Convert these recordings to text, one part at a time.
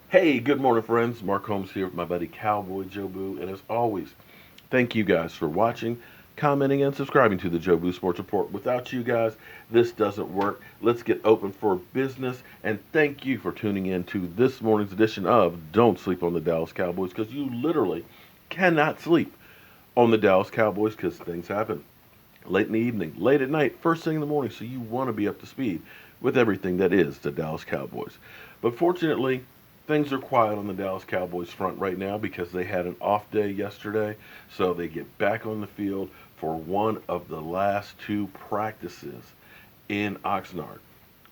Hey, good morning, friends. Mark Holmes here with my buddy Cowboy Joe Boo. And as always, thank you guys for watching, commenting, and subscribing to the Joe Boo Sports Report. Without you guys, this doesn't work. Let's get open for business. And thank you for tuning in to this morning's edition of Don't Sleep on the Dallas Cowboys, because you literally cannot sleep on the Dallas Cowboys because things happen late in the evening, late at night, first thing in the morning. So you want to be up to speed with everything that is the Dallas Cowboys. But fortunately, things are quiet on the Dallas Cowboys front right now because they had an off day yesterday. So they get back on the field for one of the last two practices in Oxnard.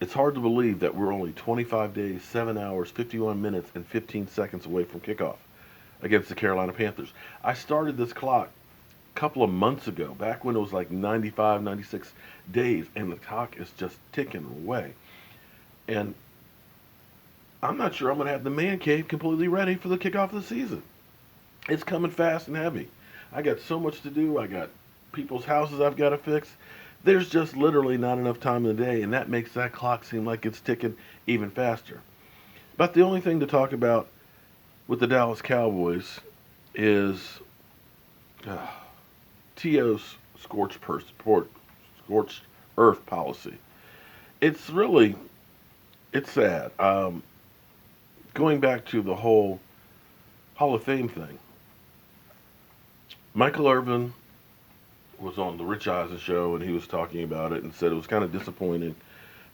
It's hard to believe that we're only 25 days, 7 hours, 51 minutes, and 15 seconds away from kickoff against the Carolina Panthers. I started this clock couple of months ago, back when it was like 95, 96 days, and the clock is just ticking away. And I'm not sure I'm going to have the man cave completely ready for the kickoff of the season. It's coming fast and heavy. I got so much to do. I got people's houses I've got to fix. There's just literally not enough time in the day, and that makes that clock seem like it's ticking even faster. But the only thing to talk about with the Dallas Cowboys is uh, TO's scorched earth policy. It's really, it's sad. Going back to the whole Hall of Fame thing, Michael Irvin was on the Rich Eisen show and he was talking about it and said it was kind of disappointing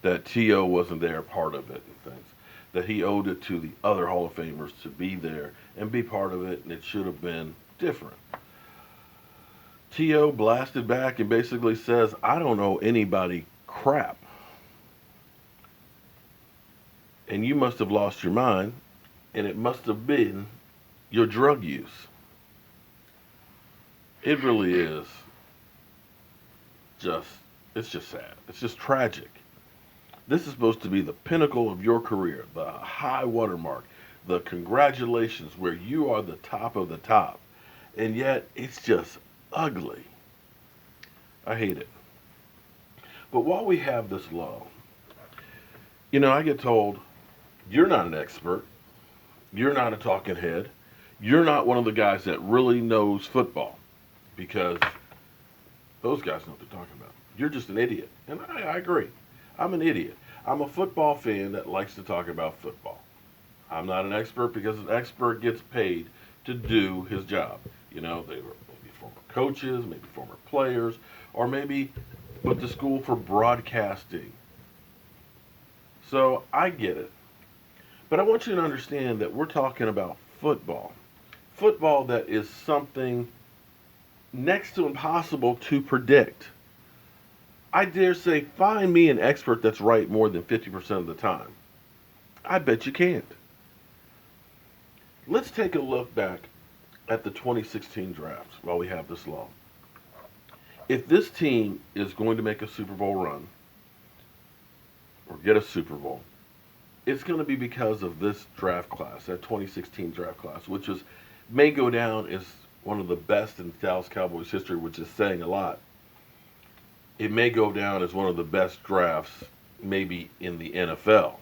that TO wasn't there, part of it and things. That he owed it to the other Hall of Famers to be there and be part of it, and it should have been different. T.O. blasted back and basically says, I don't owe anybody crap. And you must have lost your mind, and it must have been your drug use. It really is just, it's just sad. It's just tragic. This is supposed to be the pinnacle of your career, the high watermark, the congratulations where you are the top of the top. And yet, it's just ugly. I hate it. But while we have this law, I get told, you're not an expert. You're not a talking head. You're not one of the guys that really knows football, because those guys know what they're talking about. You're just an idiot. And I agree. I'm an idiot. I'm a football fan that likes to talk about football. I'm not an expert because an expert gets paid to do his job. They were maybe former coaches, maybe former players, or maybe went to school for broadcasting. So I get it. But I want you to understand that we're talking about football. Football that is something next to impossible to predict. I dare say, find me an expert that's right more than 50% of the time. I bet you can't. Let's take a look back at the 2016 draft while we have this law. If this team is going to make a Super Bowl run or get a Super Bowl, it's going to be because of this draft class, that 2016 draft class, which may go down as one of the best in Dallas Cowboys history, which is saying a lot. It may go down as one of the best drafts maybe in the NFL.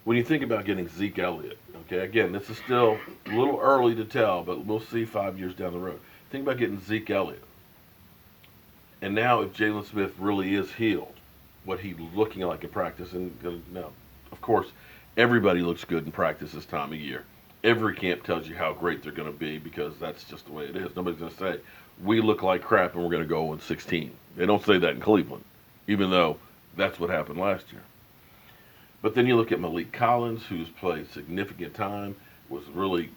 When you think about getting Zeke Elliott, okay, again, this is still a little early to tell, but we'll see 5 years down the road. Think about getting Zeke Elliott. And now if Jalen Smith really is healed, what he's looking like in practice, and now, of course, everybody looks good in practice this time of year. Every camp tells you how great they're going to be because that's just the way it is. Nobody's going to say, we look like crap and we're going to go 0-16. They don't say that in Cleveland, even though that's what happened last year. But then you look at Malik Collins, who's played significant time, was really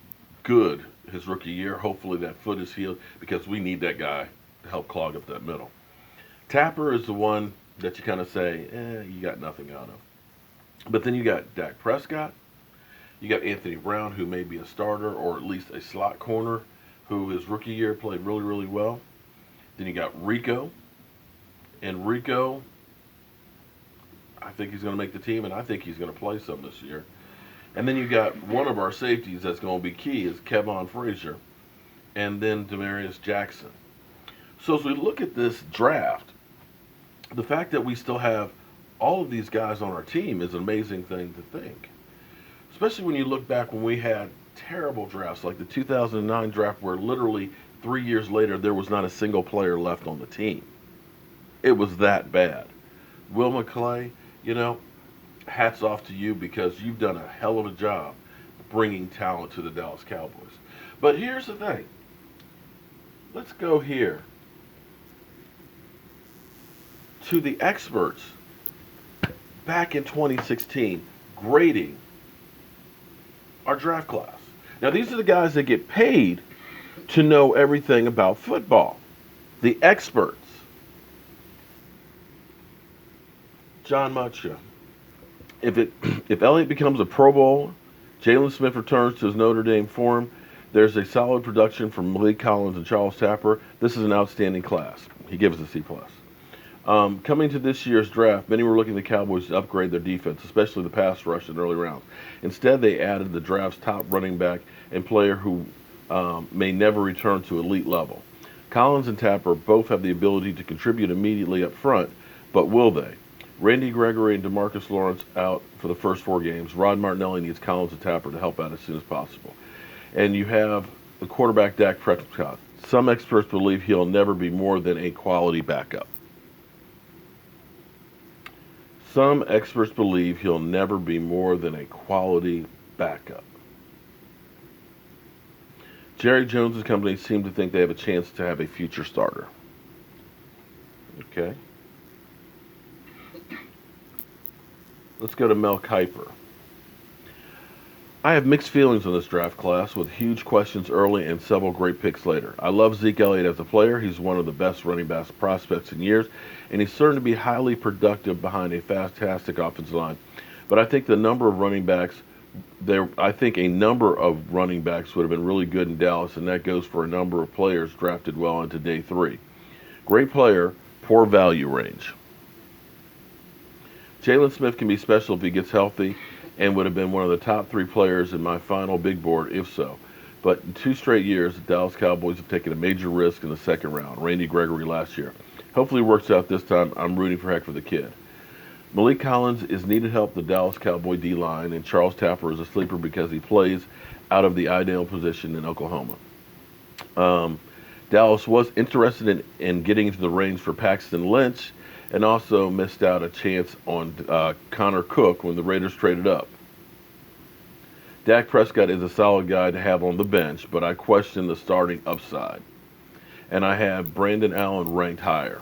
good his rookie year. Hopefully that foot is healed because we need that guy to help clog up that middle. Tapper is the one that you kind of say, you got nothing out of. But then you got Dak Prescott. You got Anthony Brown, who may be a starter or at least a slot corner, who his rookie year played really, really well. Then you got Rico. And Rico, I think he's going to make the team, and I think he's going to play some this year. And then you got one of our safeties that's going to be key is Kevon Frazier, and then Demarius Jackson. So as we look at this draft, the fact that we still have all of these guys on our team is an amazing thing to think. Especially when you look back when we had terrible drafts, like the 2009 draft, where literally 3 years later there was not a single player left on the team. It was that bad. Will McClay, you know, hats off to you because you've done a hell of a job bringing talent to the Dallas Cowboys. But here's the thing. Let's go here to the experts back in 2016 grading our draft class. Now, these are the guys that get paid to know everything about football. The experts. John Mutcha. If Elliott becomes a Pro Bowl, Jalen Smith returns to his Notre Dame form, there's a solid production from Malik Collins and Charles Tapper. This is an outstanding class. He gives us a C+. Coming to this year's draft, many were looking at the Cowboys to upgrade their defense, especially the pass rush in early rounds. Instead, they added the draft's top running back and player who may never return to elite level. Collins and Tapper both have the ability to contribute immediately up front, but will they? Randy Gregory and DeMarcus Lawrence out for the first 4 games. Rod Martinelli needs Collins and Tapper to help out as soon as possible. And you have the quarterback Dak Prescott. Some experts believe he'll never be more than a quality backup. Some experts believe he'll never be more than a quality backup. Jerry Jones' company seem to think they have a chance to have a future starter. Okay. Let's go to Mel Kiper. I have mixed feelings on this draft class with huge questions early and several great picks later. I love Zeke Elliott as a player. He's one of the best running back prospects in years, and he's certain to be highly productive behind a fantastic offensive line. But I think a number of running backs would have been really good in Dallas, and that goes for a number of players drafted well into day 3. Great player, poor value range. Jalen Smith can be special if he gets healthy and would have been one of the top 3 players in my final big board if so. But in 2 straight years, the Dallas Cowboys have taken a major risk in the second round. Randy Gregory last year. Hopefully it works out this time. I'm rooting for heck for the kid. Malik Collins is needed help the Dallas Cowboy D-line, and Charles Tapper is a sleeper because he plays out of the ideal position in Oklahoma. Dallas was interested in getting into the range for Paxton Lynch, and also missed out a chance on Connor Cook when the Raiders traded up. Dak Prescott is a solid guy to have on the bench, but I question the starting upside. And I have Brandon Allen ranked higher.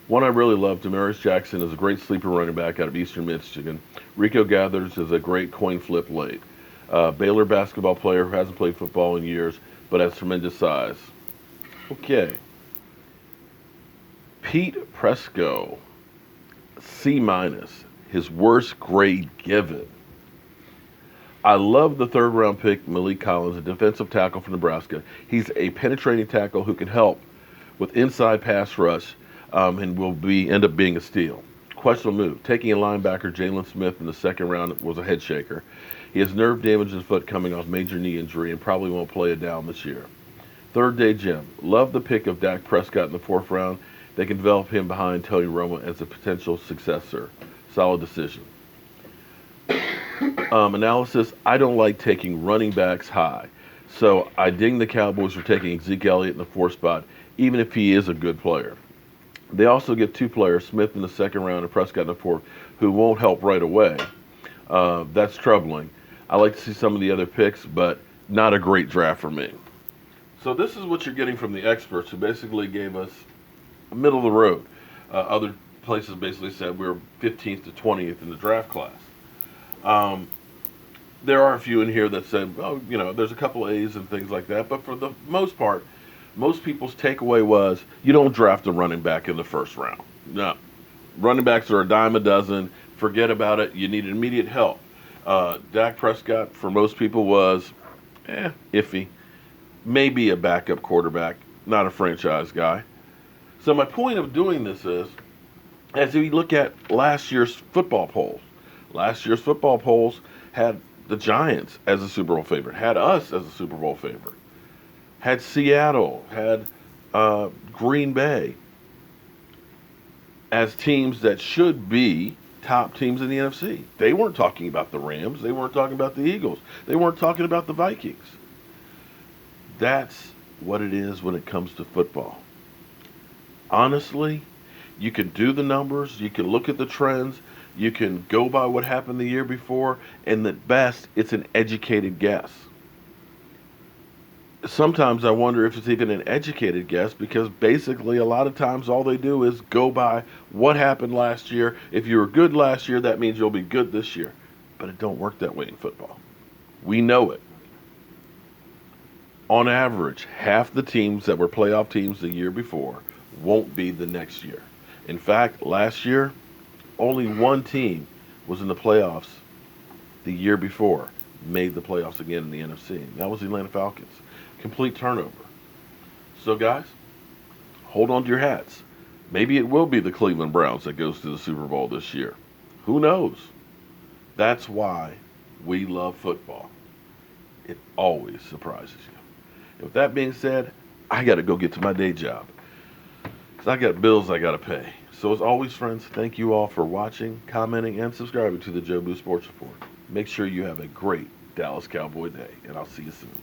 One I really love, Demarius Jackson, is a great sleeper running back out of Eastern Michigan. Rico Gathers is a great coin flip late. Baylor basketball player who hasn't played football in years, but has tremendous size. Okay. Pete Presco, C-, his worst grade given. I love the 3rd round pick, Malik Collins, a defensive tackle from Nebraska. He's a penetrating tackle who can help with inside pass rush and will end up being a steal. Questionable move. Taking a linebacker, Jalen Smith, in the 2nd round was a head shaker. He has nerve damage in his foot coming off major knee injury and probably won't play it down this year. 3rd day Jim. Love the pick of Dak Prescott in the 4th round. They can develop him behind Tony Romo as a potential successor. Solid decision. Analysis, I don't like taking running backs high. So I ding the Cowboys for taking Zeke Elliott in the 4th spot, even if he is a good player. They also get 2 players, Smith in the 2nd round and Prescott in the 4th, who won't help right away. That's troubling. I like to see some of the other picks, but not a great draft for me. So this is what you're getting from the experts who basically gave us middle of the road. Other places basically said we were 15th to 20th in the draft class. There are a few in here that said, oh, there's a couple A's and things like that, but for the most part, most people's takeaway was you don't draft a running back in the 1st round. No. Running backs are a dime a dozen. Forget about it. You need immediate help. Dak Prescott, for most people, was iffy. Maybe a backup quarterback, not a franchise guy. So my point of doing this is, as we look at last year's football polls had the Giants as a Super Bowl favorite, had us as a Super Bowl favorite, had Seattle, had Green Bay as teams that should be top teams in the NFC. They weren't talking about the Rams. They weren't talking about the Eagles. They weren't talking about the Vikings. That's what it is when it comes to football. Honestly, you can do the numbers, you can look at the trends, you can go by what happened the year before, and at best, it's an educated guess. Sometimes I wonder if it's even an educated guess because basically a lot of times all they do is go by what happened last year. If you were good last year, that means you'll be good this year. But it don't work that way in football. We know it. On average, half the teams that were playoff teams the year before won't be the next year. In fact, last year, only one team was in the playoffs the year before, made the playoffs again in the NFC. And that was the Atlanta Falcons. Complete turnover. So, guys, hold on to your hats. Maybe it will be the Cleveland Browns that goes to the Super Bowl this year. Who knows? That's why we love football. It always surprises you. And with that being said, I got to go get to my day job because I got bills I got to pay. So as always, friends, thank you all for watching, commenting, and subscribing to the Joe Boo Sports Report. Make sure you have a great Dallas Cowboy day, and I'll see you soon.